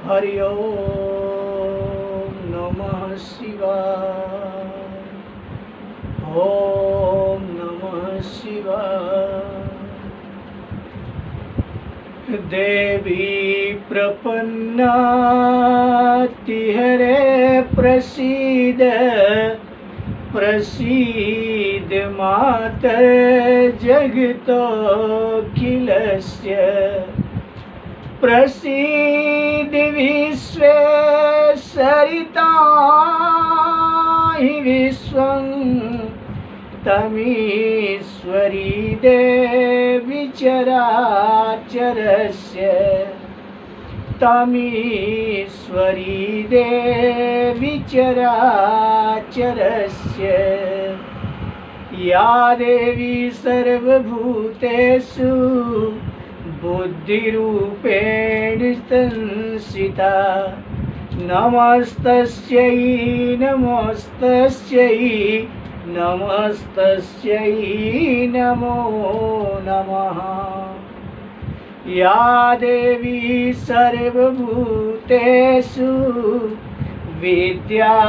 हरि ओम नमः शिवाय। ओम नमः शिवाय। देवी प्रपन्नातिहरे प्रसीद प्रसीद मातः जगतोऽखिलस्य प्रसीद विश्वेश्वरिताहि विश्वं तमीश्वरी देवी चराचरस्य तमीश्वरी देवी चराचरस्य या देवी सर्वभूतेषु बुद्धिरूपेण संस्थिता नमस्तस्यै नमस्तस्यै नमस्तस्यै नमो नमः। या देवी सर्वभूतेषु विद्यारूपेण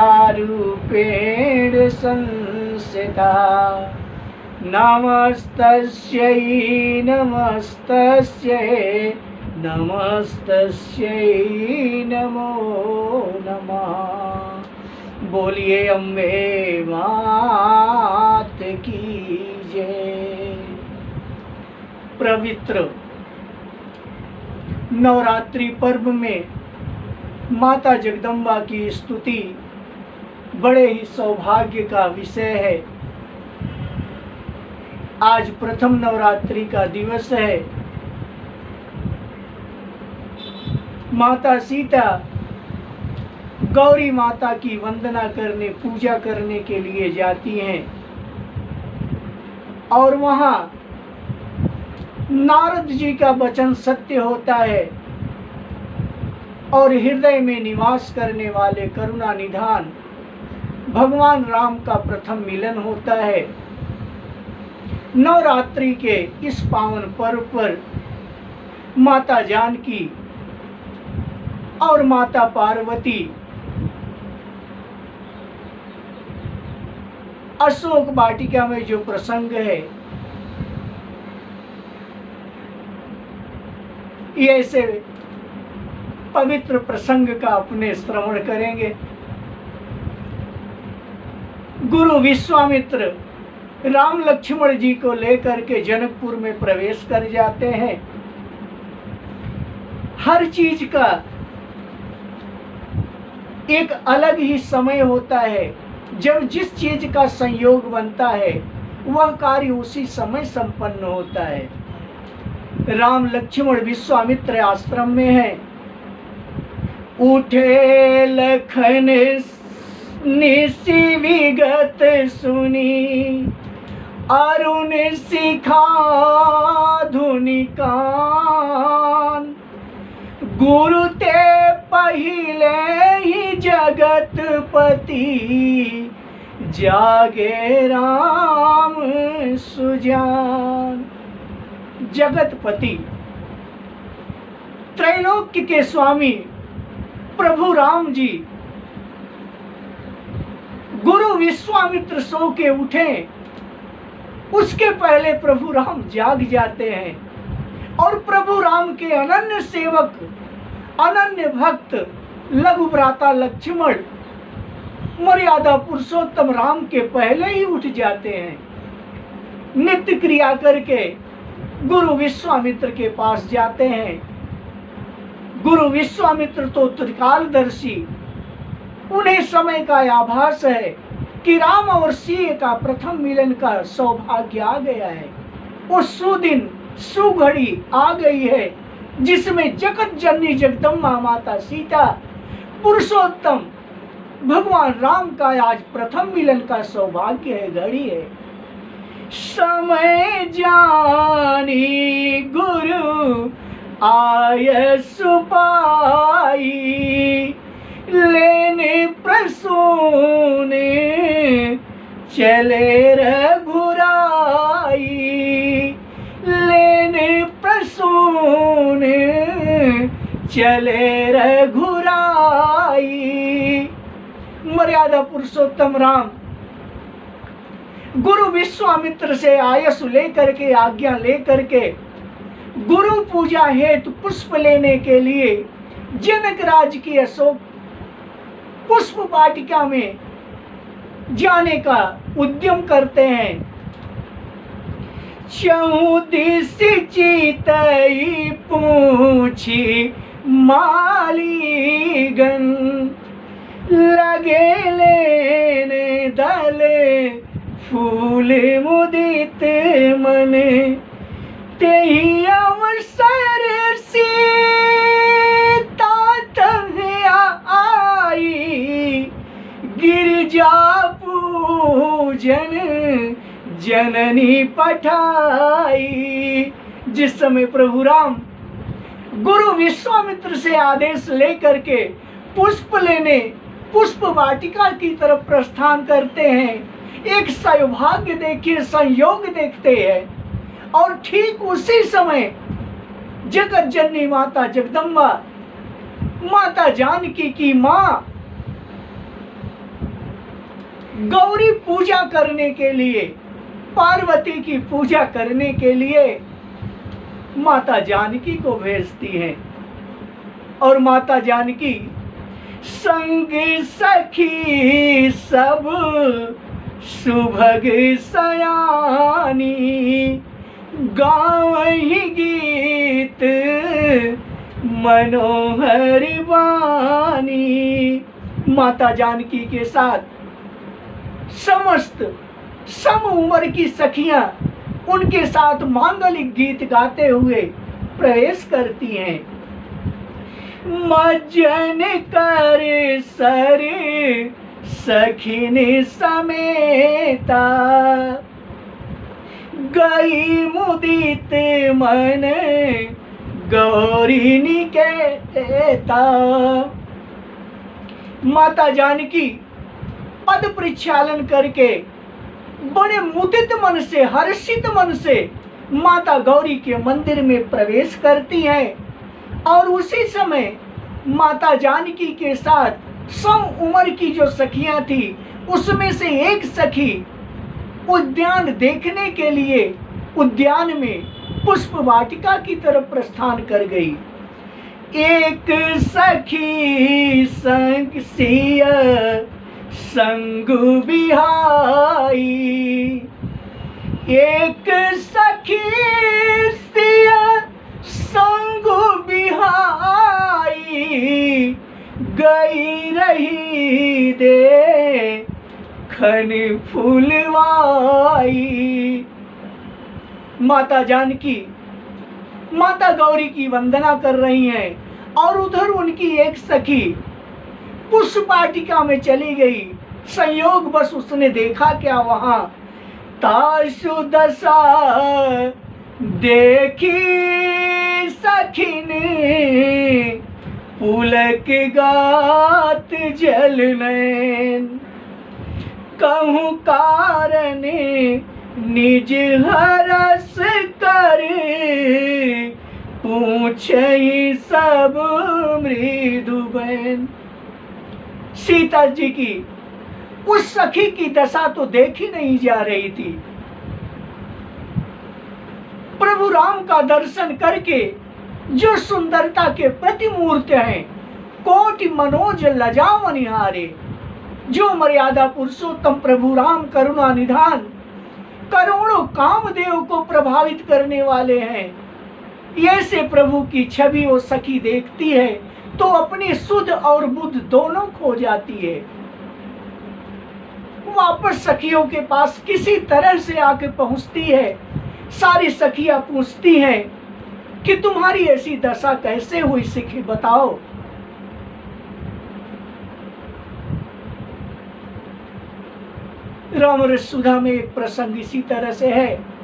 संस्थिता नमस्तस्यै नमस्तस्यै नमस्तस्यै नमो नमः। बोलिए अम्बे मात की जय। पवित्र नवरात्रि पर्व में माता जगदम्बा की स्तुति बड़े ही सौभाग्य का विषय है। आज प्रथम नवरात्रि का दिवस है। माता सीता गौरी माता की वंदना करने पूजा करने के लिए जाती हैं और वहां नारद जी का वचन सत्य होता है और हृदय में निवास करने वाले करुणा निधान भगवान राम का प्रथम मिलन होता है। नवरात्रि के इस पावन पर्व पर माता जानकी और माता पार्वती अशोक वाटिका में जो प्रसंग है ये ऐसे पवित्र प्रसंग का अपने श्रवण करेंगे। गुरु विश्वामित्र राम लक्ष्मण जी को लेकर के जनकपुर में प्रवेश कर जाते हैं। हर चीज का एक अलग ही समय होता है। जब जिस चीज का संयोग बनता है वह कार्य उसी समय संपन्न होता है। राम लक्ष्मण विश्वामित्र आश्रम में है। उठे लखन निशि विगत सुनी अरुण शिखा धुनिकान गुरु ते पहिले ही जगतपति जागे राम सुजान। जगतपति त्रैलोक्य के स्वामी प्रभु राम जी गुरु विश्वामित्र सो के उठे उसके पहले प्रभु राम जाग जाते हैं और प्रभु राम के अनन्य सेवक अनन्य भक्त लघु भ्राता लक्ष्मण मर्यादा पुरुषोत्तम राम के पहले ही उठ जाते हैं। नित्य क्रिया करके गुरु विश्वामित्र के पास जाते हैं। गुरु विश्वामित्र तो त्रिकालदर्शी, उन्हें समय का आभास है कि राम और सीता का प्रथम मिलन का सौभाग्य आ गया है। उस सुदिन सुघड़ी आ गई है जिसमें जगत जननी जगदम्बा माता सीता पुरुषोत्तम भगवान राम का आज प्रथम मिलन का सौभाग्य है, घड़ी है। समय जानी गुरु आय सुपाई लेने प्रसूने चले रघुराई लेने प्रसूने चले रघुराई। मर्यादा पुरुषोत्तम राम गुरु विश्वामित्र से आयस लेकर के, आज्ञा लेकर के, गुरु पूजा हेतु पुष्प लेने के लिए जनक राज की अशोक पुष्प वाटिका में जाने का उद्यम करते हैं। चौदिस चितई पूछी मालीगन, लगे लेने दले फूल मुदित मन, तेहि अवसर सीता आई, गिरजा पूजन जननी पठाई। जिस समय प्रभु राम गुरु विश्वामित्र से आदेश लेकर के पुष्प लेने पुष्प वाटिका की तरफ प्रस्थान करते हैं, एक सौभाग्य देखिए, संयोग देखते हैं। और ठीक उसी समय जगत जननी माता जगदम्बा, माता जानकी की माँ गौरी पूजा करने के लिए, पार्वती की पूजा करने के लिए माता जानकी को भेजती हैं। और माता जानकी संग सखी सब सुभग सयानी, गावहि गीत मनोहर वाणी। माता जानकी के साथ समस्त सम उम्र की सखियां उनके साथ मांगलिक गीत गाते हुए प्रवेश करती हैं। मज्जन कर सर सखिन समेता, गई मुदित मन गौरी निकेता। माता जानकी पद प्रक्षालन करके बड़े मुदित मन से, हर्षित मन से माता गौरी के मंदिर में प्रवेश करती हैं। और उसी समय माता जानकी के साथ सम उम्र की जो सखियां थी, उसमें से एक सखी उद्यान देखने के लिए उद्यान में पुष्प वाटिका की तरफ प्रस्थान कर गई। एक सखी संग सिय संग बिहाई, एक सखी सिय संग बिहाई, गई रही दे खन फूलवाई। माता जानकी माता गौरी की वंदना कर रही हैं और उधर उनकी एक सखी पुष्प वाटिका में चली गई। संयोग बस उसने देखा क्या, वहां ताशु दशा देखी सखिन, पुलक गात जल नैन, कहूँ कारण निज हरस कर, पूछई सब मृदु बहन। सीता जी की उस सखी की दशा तो देखी नहीं जा रही थी। प्रभु राम का दर्शन करके जो सुंदरता के प्रतिमूर्त हैं, कोटि मनोज लजावनिहारे, जो मर्यादा पुरुषोत्तम प्रभु राम करुणा निधान करोड़ों कामदेव को प्रभावित करने वाले हैं, ऐसे प्रभु की छवि वो सखी देखती है तो अपनी सुध और बुद्ध दोनों खो जाती है। वापस सखियों के पास किसी तरह से आके पहुंचती है। सारी सखियां पूछती हैं कि तुम्हारी ऐसी दशा कैसे हुई, सखी बताओ। रामरस सुधा में एक प्रसंग इसी तरह से है।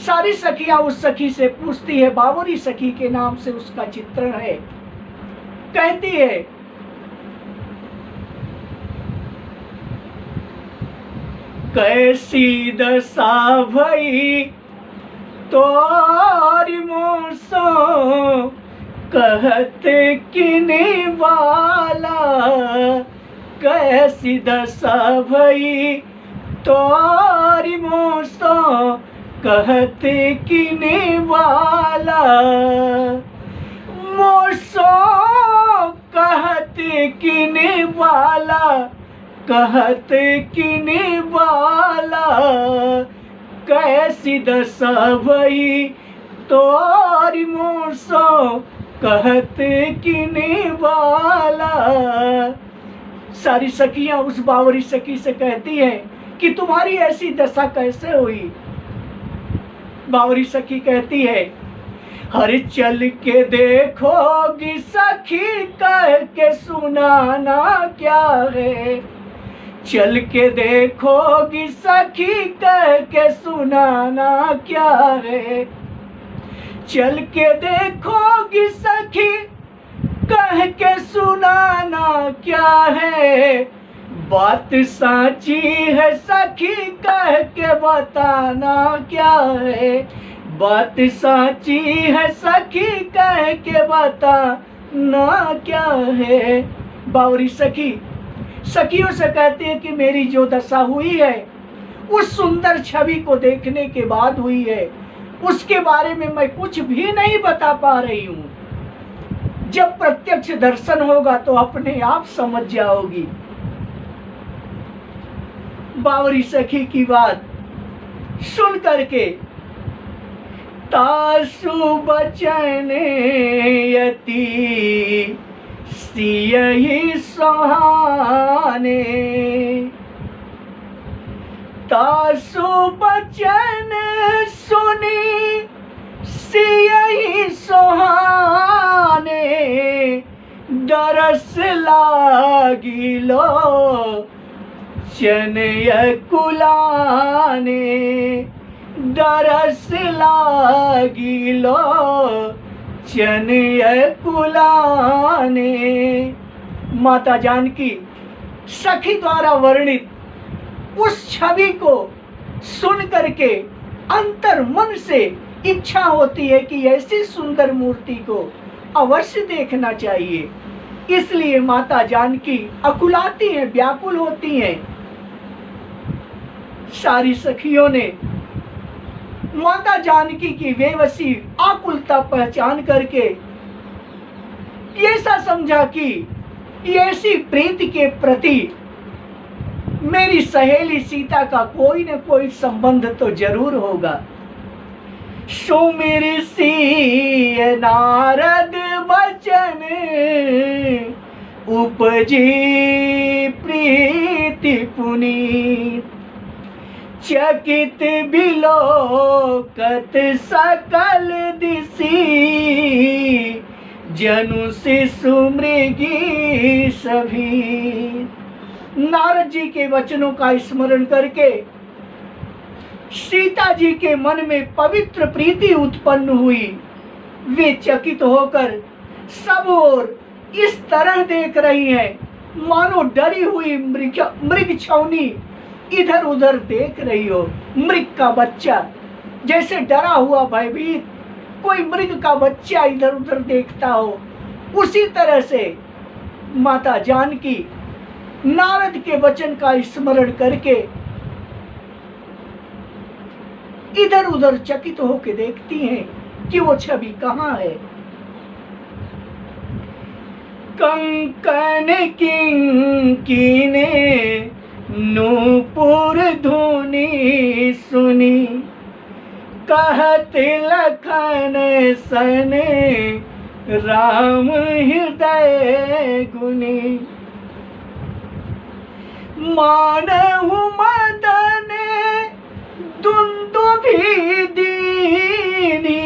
सारी सखियां उस सखी से पूछती है, बावरी सखी के नाम से उसका चित्रण है। कहती है, कैसी दशा भई तोरी मोसो, कहत किने वाला कैसी दशा भई तोरी मोसो कहत किने वाला मोसो कहत किने वाला कहत किने वाला कैसी दशा भई तोरी मोसो कहत किने वाला। सारी सखियां उस बावरी सखी से कहती हैं कि तुम्हारी ऐसी दशा कैसे हुई। बावरी सखी कहती है, हर चल के देखोगी सखी कह के सुनाना क्या है। चल के देखोगी सखी कह के सुनाना क्या है। चल के देखोगी सखी कह के सुनाना क्या है। बात साची है सखी कह के बताना क्या है। बात साची है सखी कह के बताना क्या है। बावरी सखी सखियों से कहती है कि मेरी जो दशा हुई है उस सुंदर छवि को देखने के बाद हुई है, उसके बारे में मैं कुछ भी नहीं बता पा रही हूं। जब प्रत्यक्ष दर्शन होगा तो अपने आप समझ जाओगी। बावरी सखी की बात सुन करके तासु बचन यति सियहि सुहाने। तासु बचन सुनी सियहि सुहाने। दरस लागिलो चनय कुलाने। दरस लागिलो चनय कुलाने। माता जानकी सखी द्वारा वर्णित उस छवि को सुन करके अंतर मन से इच्छा होती है कि ऐसी सुंदर मूर्ति को अवश्य देखना चाहिए। इसलिए माता जानकी अकुलाती हैं, व्याकुल होती हैं। सारी सखियों ने माता जानकी की बेबसी आकुलता पहचान करके ऐसा समझा कि ऐसी प्रीति के प्रति मेरी सहेली सीता का कोई न कोई संबंध तो जरूर होगा। सुमिर सी नारद बचन उपजी प्रीति पुनीत। चकित बिलोकत सकल दिशि जनु शिशु मृगी सभी। नारद जी के वचनों का स्मरण करके सीता जी के मन में पवित्र प्रीति उत्पन्न हुई। वे चकित होकर सब ओर इस तरह देख रही हैं मानो डरी हुई मृग छौनी इधर उधर देख रही हो। मृग का बच्चा जैसे डरा हुआ भयभीत कोई मृग का बच्चा इधर उधर देखता हो, उसी तरह से माता जानकी नारद के वचन का स्मरण करके इधर उधर चकित होकर देखती हैं कि वो छवि कहाँ है। कंकन किंकिने नूपुर धुनी सुनी। कहत लखन सने राम हृदय गुनी। मानहु मदन दुंदुभि दीनी।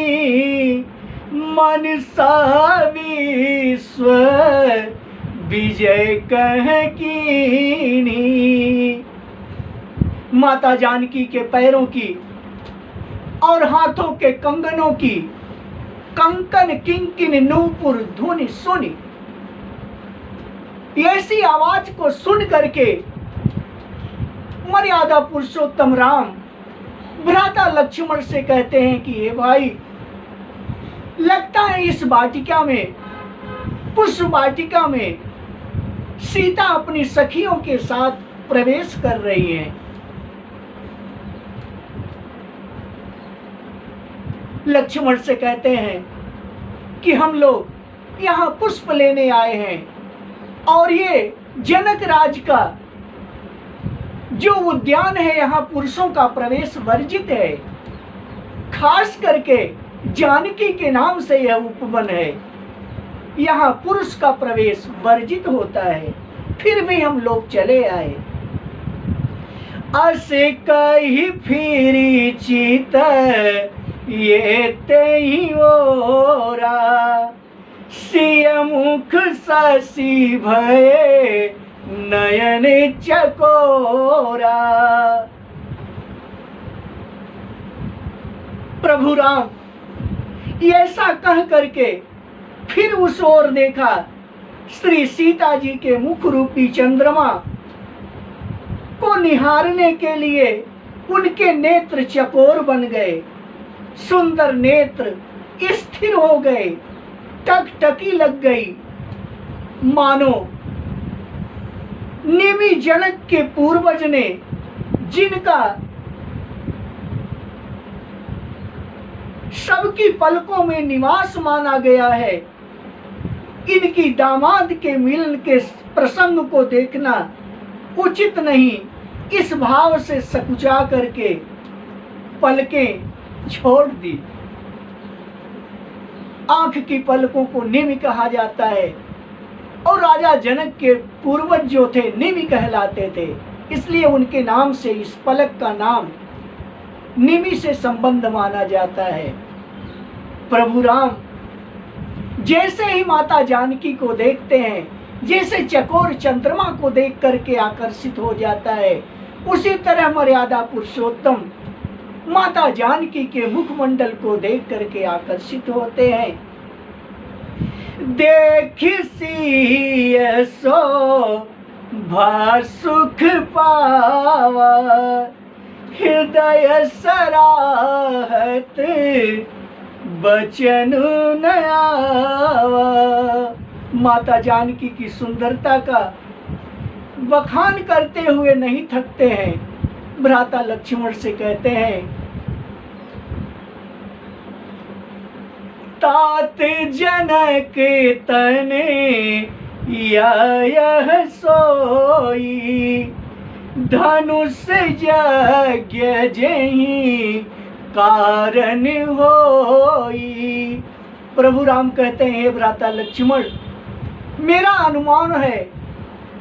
मनसा विश्व विजय कह कीनी। माता जानकी के पैरों की और हाथों के कंगनों की कंकन किंकिन नूपुर धुनि सुनी। ऐसी आवाज को सुन करके मर्यादा पुरुषोत्तम राम भ्राता लक्ष्मण से कहते हैं कि हे भाई, लगता है इस वाटिका में, पुष्प वाटिका में सीता अपनी सखियों के साथ प्रवेश कर रही हैं। लक्ष्मण से कहते हैं कि हम लोग यहाँ पुष्प लेने आए हैं और ये जनक राज का जो उद्यान है यहाँ पुरुषों का प्रवेश वर्जित है। खास करके जानकी के नाम से यह उपवन है, यहाँ पुरुष का प्रवेश वर्जित होता है। फिर भी हम लोग चले आए। असे कही फिरी चित ये तेहि ओरा, सिय मुख शशि भये नयन चकोरा। प्रभु राम ऐसा कह करके फिर उस ओर देखा। श्री सीता जी के मुख रूपी चंद्रमा को निहारने के लिए उनके नेत्र चकोर बन गए, सुंदर नेत्र स्थिर हो गए, टकटकी लग गई, मानो निमि जनक के पूर्वज ने जिनका सबकी पलकों में निवास माना गया है, इनकी दामाद के मिलन के प्रसंग को देखना उचित नहीं, इस भाव से सकुचा करके पलकें छोड़ दी। आंख की पलकों को निमि कहा जाता है और राजा जनक के पूर्वज जो थे निमि कहलाते थे, इसलिए उनके नाम से इस पलक का नाम निमि से संबंध माना जाता है। प्रभु राम जैसे ही माता जानकी को देखते हैं, जैसे चकोर चंद्रमा को देख करके आकर्षित हो जाता है, उसी तरह मर्यादा पुरुषोत्तम माता जानकी के मुखमंडल को देख करके आकर्षित होते हैं। देखि सिय शोभा सुख पावा, हृदय सराहत बचन नयावा। माता जानकी की सुंदरता का बखान करते हुए नहीं थकते हैं। भ्राता लक्ष्मण से कहते हैं, तात जनक तने यह सोई, धनुष यज्ञ जहीं कारण होई। प्रभु राम कहते हैं, हे भ्राता लक्ष्मण, मेरा अनुमान है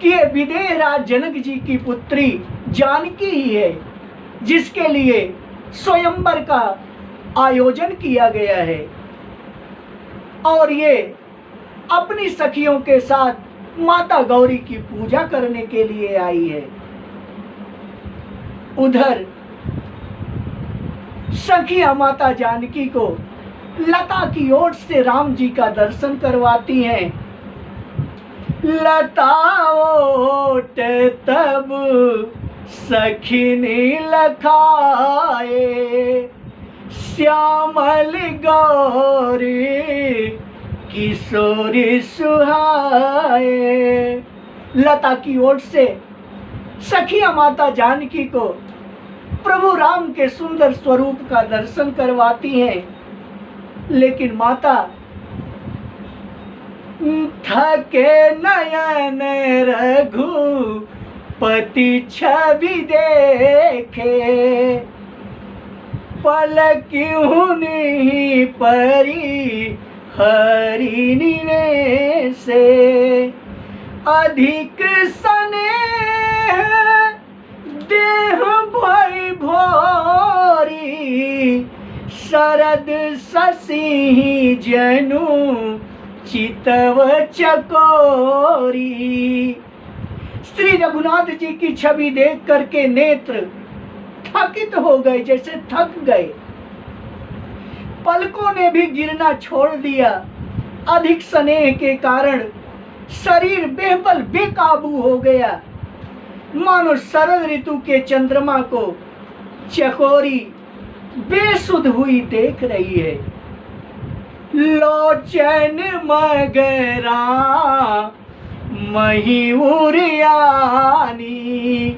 कि ये विदेह राज जनक जी की पुत्री जानकी ही है, जिसके लिए स्वयंवर का आयोजन किया गया है और ये अपनी सखियों के साथ माता गौरी की पूजा करने के लिए आई है। उधर सखिया माता जानकी को लता की ओट से राम जी का दर्शन करवाती हैं। लता ओट तब सखिनी लखाए, श्यामल गौरी किशोरी सुहाए। लता की ओट से सखिया माता जानकी को प्रभु राम के सुंदर स्वरूप का दर्शन करवाती हैं, लेकिन माता थके नयन रघुपति छवि देखे, पलक हुनी परी हरिणी से, अधिक स्नेह देह भई भोरी, शरद शशि जनु चितव चकोरी। श्री रघुनाथ जी की छवि देख करके नेत्र थकित हो गए, जैसे थक गए, पलकों ने भी गिरना छोड़ दिया। अधिक स्नेह के कारण शरीर बेबल बेकाबू हो गया, मानो शरद ऋतु के चंद्रमा को चकोरी बेसुध हुई देख रही है। लोचन मगरा मयूर आनी,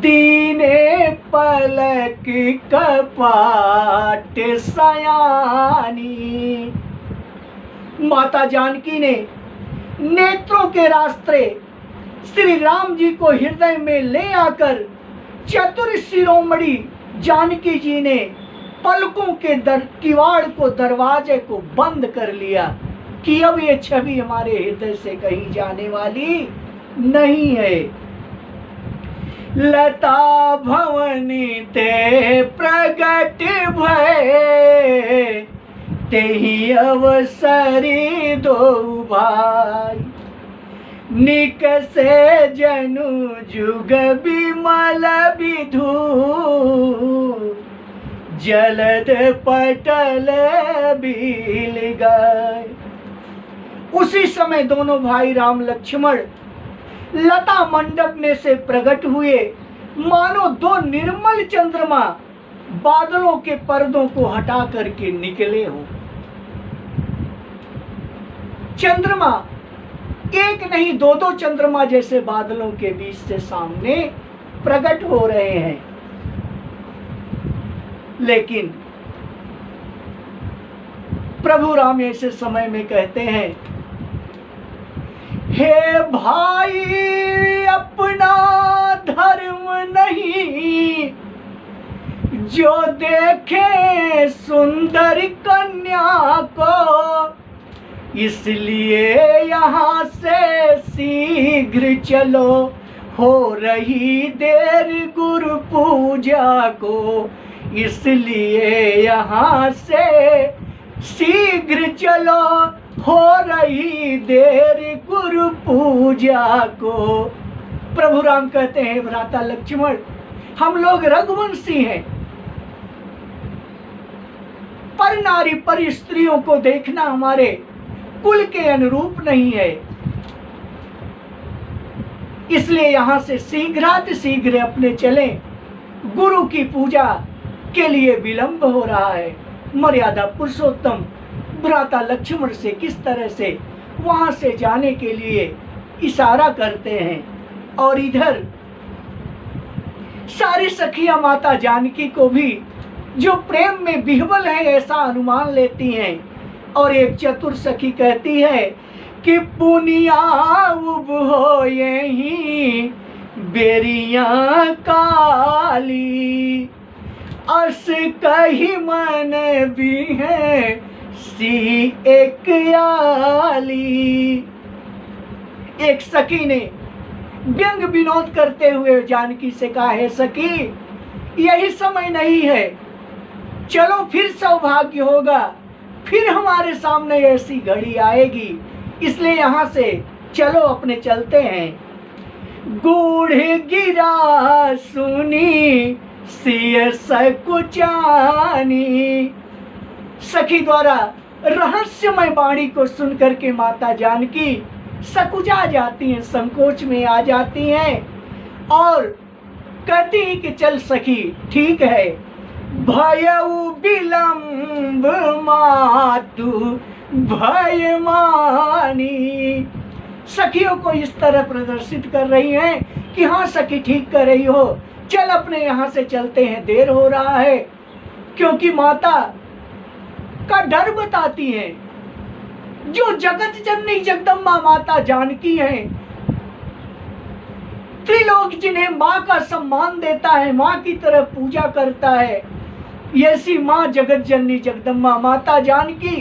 दीने पलक कपाट सयानी। माता जानकी ने नेत्रों के रास्ते श्री राम जी को हृदय में ले आकर चतुर शिरोमणि जानकी जी ने पलकों के किवाड़ को, दरवाजे को बंद कर लिया कि अब ये छवि हमारे हृदय से कहीं जाने वाली नहीं है। लता भवनी ते प्रगट भय, तेहि अवसरी दो भाई, निकसे जनु जुग बिमल विधु, जलद पटल बिल गए। उसी समय दोनों भाई राम लक्ष्मण लता मंडप में से प्रकट हुए, मानो दो निर्मल चंद्रमा बादलों के पर्दों को हटा करके निकले हो। चंद्रमा एक नहीं, दो दो चंद्रमा जैसे बादलों के बीच से सामने प्रकट हो रहे हैं। लेकिन प्रभु राम ऐसे समय में कहते हैं, हे भाई अपना धर्म नहीं, जो देखे सुंदर कन्या को, इसलिए यहाँ से शीघ्र चलो, हो रही देर गुरु पूजा को, इसलिए यहाँ से शीघ्र चलो, हो रही देर गुरु पूजा को। प्रभु राम कहते हैं, भ्राता लक्ष्मण, हम लोग रघुवंशी हैं, पर नारी पर स्त्रियों को देखना हमारे कुल के अनुरूप नहीं है, इसलिए यहां से शीघ्रात शीघ्र अपने चलें, गुरु की पूजा के लिए विलंब हो रहा है। मर्यादा पुरुषोत्तम भ्राता लक्ष्मण से किस तरह से वहां से जाने के लिए इशारा करते हैं। और इधर सारी सखियां माता जानकी को भी जो प्रेम में विह्वल है ऐसा अनुमान लेती हैं। और एक चतुर सखी कहती है कि पुनिया उब हो यही बेरिया काली, अस कही मन भी है सी एक आली। एक सखी ने व्यंग विनोद करते हुए जानकी से कहा, है सखी यही समय नहीं है, चलो फिर सौभाग्य होगा, फिर हमारे सामने ऐसी घड़ी आएगी, इसलिए यहाँ से चलो अपने चलते हैं। गूढ़ गिरा सुनी सिय सकुचानी। सखी द्वारा रहस्यमय वाणी को सुनकर के माता जानकी सकुचा जाती हैं, संकोच में आ जाती हैं और कहती हैं कि चल सखी ठीक है, भयउ विलंब मातु भय मानी। सखियों को इस तरह प्रदर्शित कर रही हैं कि हाँ सखी ठीक कर रही हो, चल अपने यहाँ से चलते हैं, देर हो रहा है। क्योंकि माता का डर बताती हैं, जो जगत जननी जगदम्बा माता जानकी हैं, त्रिलोक जिन्हें माँ का सम्मान देता है, माँ की तरह पूजा करता है, ऐसी माँ जगत जननी जगदम्बा माता जानकी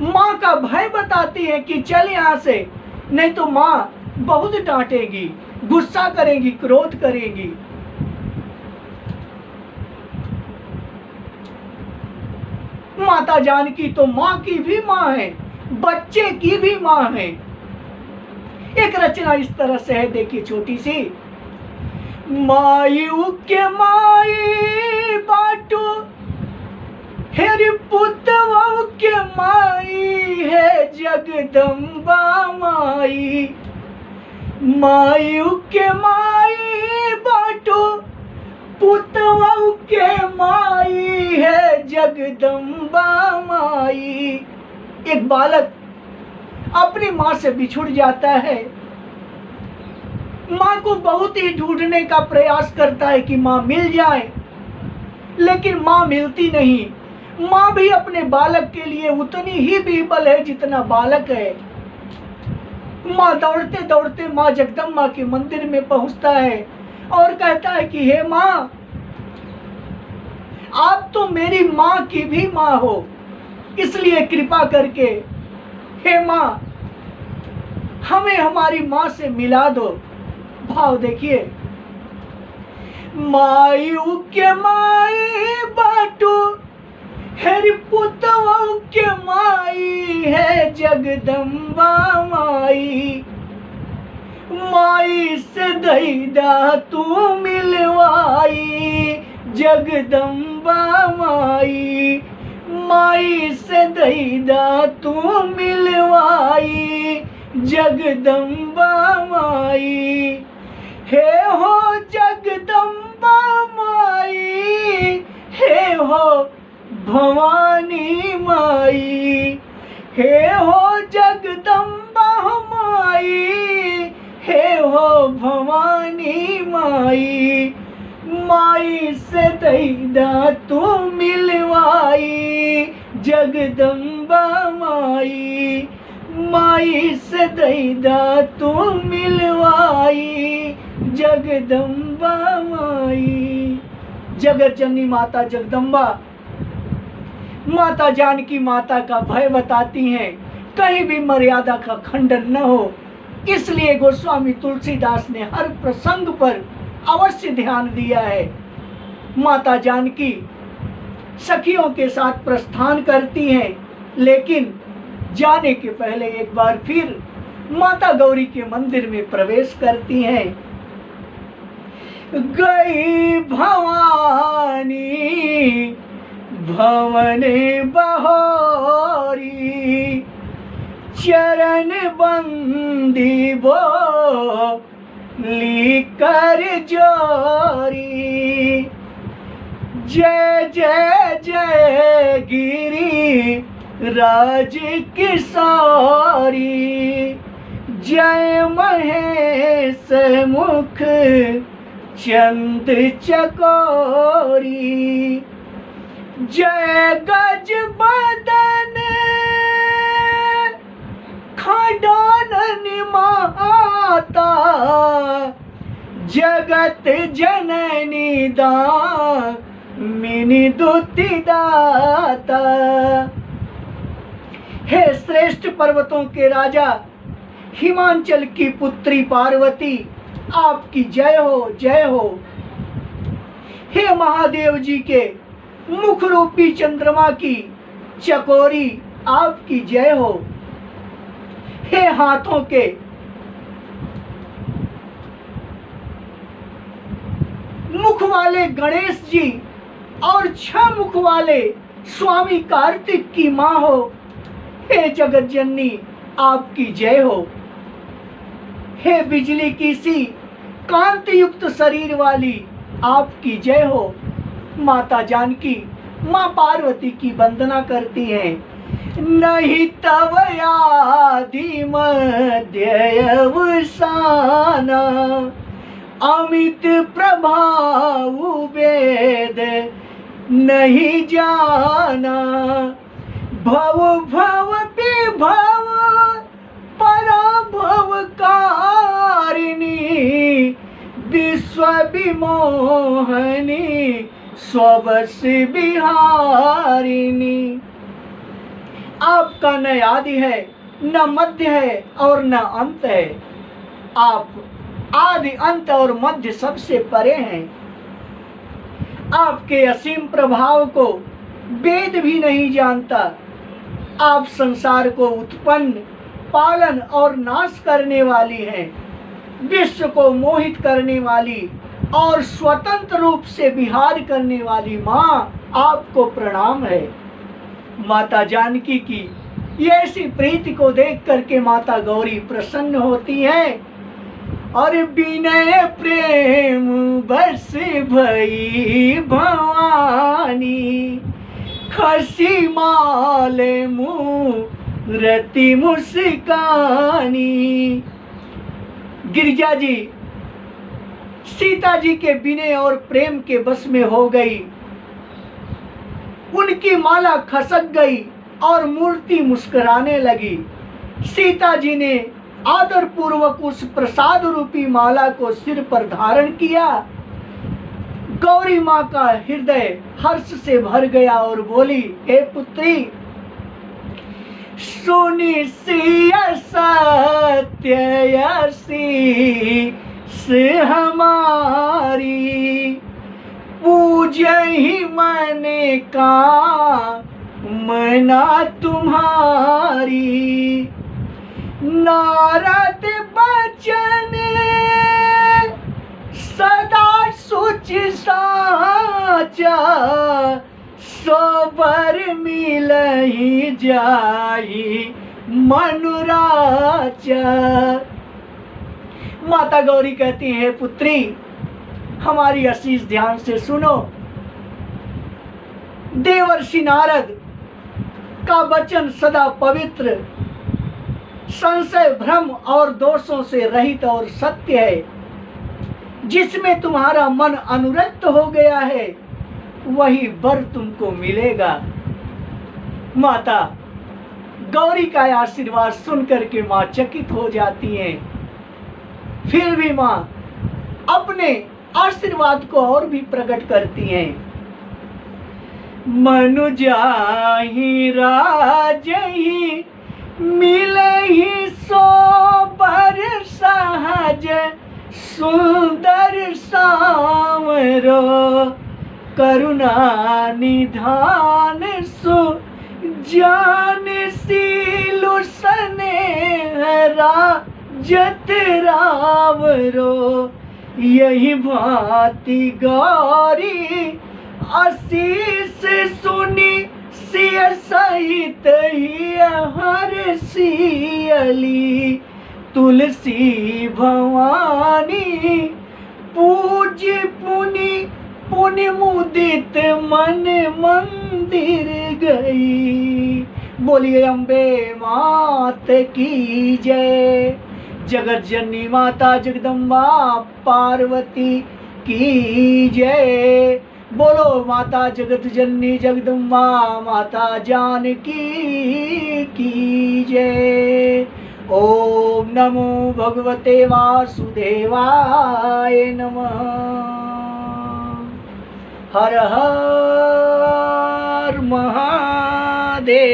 माँ का भय बताती है कि चल यहाँ से, नहीं तो माँ बहुत डांटेगी, गुस्सा करेगी, क्रोध करेगी। माता जानकी तो माँ की भी माँ है, बच्चे की भी माँ है। एक रचना इस तरह से है, देखिए छोटी सी। मायू के माई बाटू हेरी पुतवा के माई है जगदम्बा माई। मायू के माई बाटू पुतवा के माई है जगदम्बा माई। एक बालक अपनी माँ से बिछुड़ जाता है, माँ को बहुत ही ढूंढने का प्रयास करता है कि माँ मिल जाए, लेकिन माँ मिलती नहीं। माँ भी अपने बालक के लिए उतनी ही बेबल है जितना बालक है। माँ दौड़ते दौड़ते माँ जगदम्बा के मंदिर में पहुंचता है और कहता है कि हे माँ, आप तो मेरी माँ की भी माँ हो, इसलिए कृपा करके हे माँ हमें हमारी माँ से मिला दो। भाव देखिए, माई के माई बाटू हरि पुतवा के माई है जगदम्बा माई, माई से दैदा तू मिलवाई जगदम्बा माई, माई से दैदा तू मिलवाई जगदम्बा माई। हे हो जगदम्बा माई, हे हो भवानी माई, हे हो जगदम्बा माई, हे हो भवानी माई, माई से दैदा तू मिलवाई जगदम्बा माई, माई से दैदा तू मिलवाई जगदम्बा माई। जगत जननी माता जगदम्बा माता जानकी माता का भय बताती हैं, कहीं भी मर्यादा का खंडन न हो। इसलिए गोस्वामी तुलसीदास ने हर प्रसंग पर अवश्य ध्यान दिया है। माता जानकी सखियों के साथ प्रस्थान करती हैं, लेकिन जाने के पहले एक बार फिर माता गौरी के मंदिर में प्रवेश करती हैं। गई भवानी भवन बहोरी, चरण बंदी बोली कर जोरी, जय जय जय गिरी राज किशोरी, जय महेश मुख चंद चकोरी, जय गज बदन खडानन माता, जगत जननी दामिनी दुति दाता। हे श्रेष्ठ पर्वतों के राजा, हिमांचल की पुत्री पार्वती, आपकी जय हो जय हो। हे महादेव जी के मुख रूपी चंद्रमा की चकोरी, आपकी जय हो। हे हाथों के मुख वाले गणेश जी और 6 मुख वाले स्वामी कार्तिक की माँ हो, हे जगत जननी आपकी जय हो। हे बिजली की सी कांति युक्त शरीर वाली, आपकी जय हो। माता जानकी माँ पार्वती की वंदना करती हैं। नहीं तव आदि मध्य अवसाना, अमित प्रभाव वेद नहीं जाना, भव भव विभव पराभव कारिणी, विश्व विमोहनी स्ववश बिहारिणी। आपका न आदि है, न मध्य है और न अंत है। आप आदि अंत और मध्य सबसे परे हैं। आपके असीम प्रभाव को वेद भी नहीं जानता। आप संसार को उत्पन्न, पालन और नाश करने वाली हैं। विश्व को मोहित करने वाली और स्वतंत्र रूप से विहार करने वाली माँ, आपको प्रणाम है। माता जानकी की ये ऐसी प्रीति को देख करके माता गौरी प्रसन्न होती है और विनय प्रेम बस भई भवानी, खसी माल मुँह रति मुस्कानी। गिरिजा जी सीता जी के विनय और प्रेम के बस में हो गई। उनकी माला खसक गई और मूर्ति मुस्कुराने लगी। सीता जी ने आदर पूर्वक उस प्रसाद रूपी माला को सिर पर धारण किया। गौरी माँ का हृदय हर्ष से भर गया और बोली, हे पुत्री, सुनि सिया सत्य से हमारी, पूजहि मन का मना तुम्हारी। नारद बचन सदा सुच साचा, सोबर मिलहि जाहि मनुराचा। माता गौरी कहती है, पुत्री हमारी आशीष ध्यान से सुनो। देवर्षि नारद का वचन सदा पवित्र, संशय भ्रम और दोषों से रहित और सत्य है। जिसमें तुम्हारा मन अनुरक्त हो गया है वही वर तुमको मिलेगा। माता गौरी का आशीर्वाद सुनकर के माँ चकित हो जाती हैं। फिर भी माँ अपने आशीर्वाद को और भी प्रकट करती हैं। मनु जाहि राजहि मिलहि सोबर सहज, सुंदर सांवरो करुणा निधान सु जान सीलु सनेहरा जत रावरो। यही भांति गौरी आशीष सुनी सिय सहित ही हर सियली। तुलसी भवानी पूज पुनि मुदित मन मंदिर गई। बोलिए अम्बे मात की जय। जगत जननी माता जगदम्बा पार्वती की जय। बोलो माता जगत जननी जगदम्बा माता जानकी की जय। ओम नमो भगवते वासुदेवाय नमः। हर हर महादेव।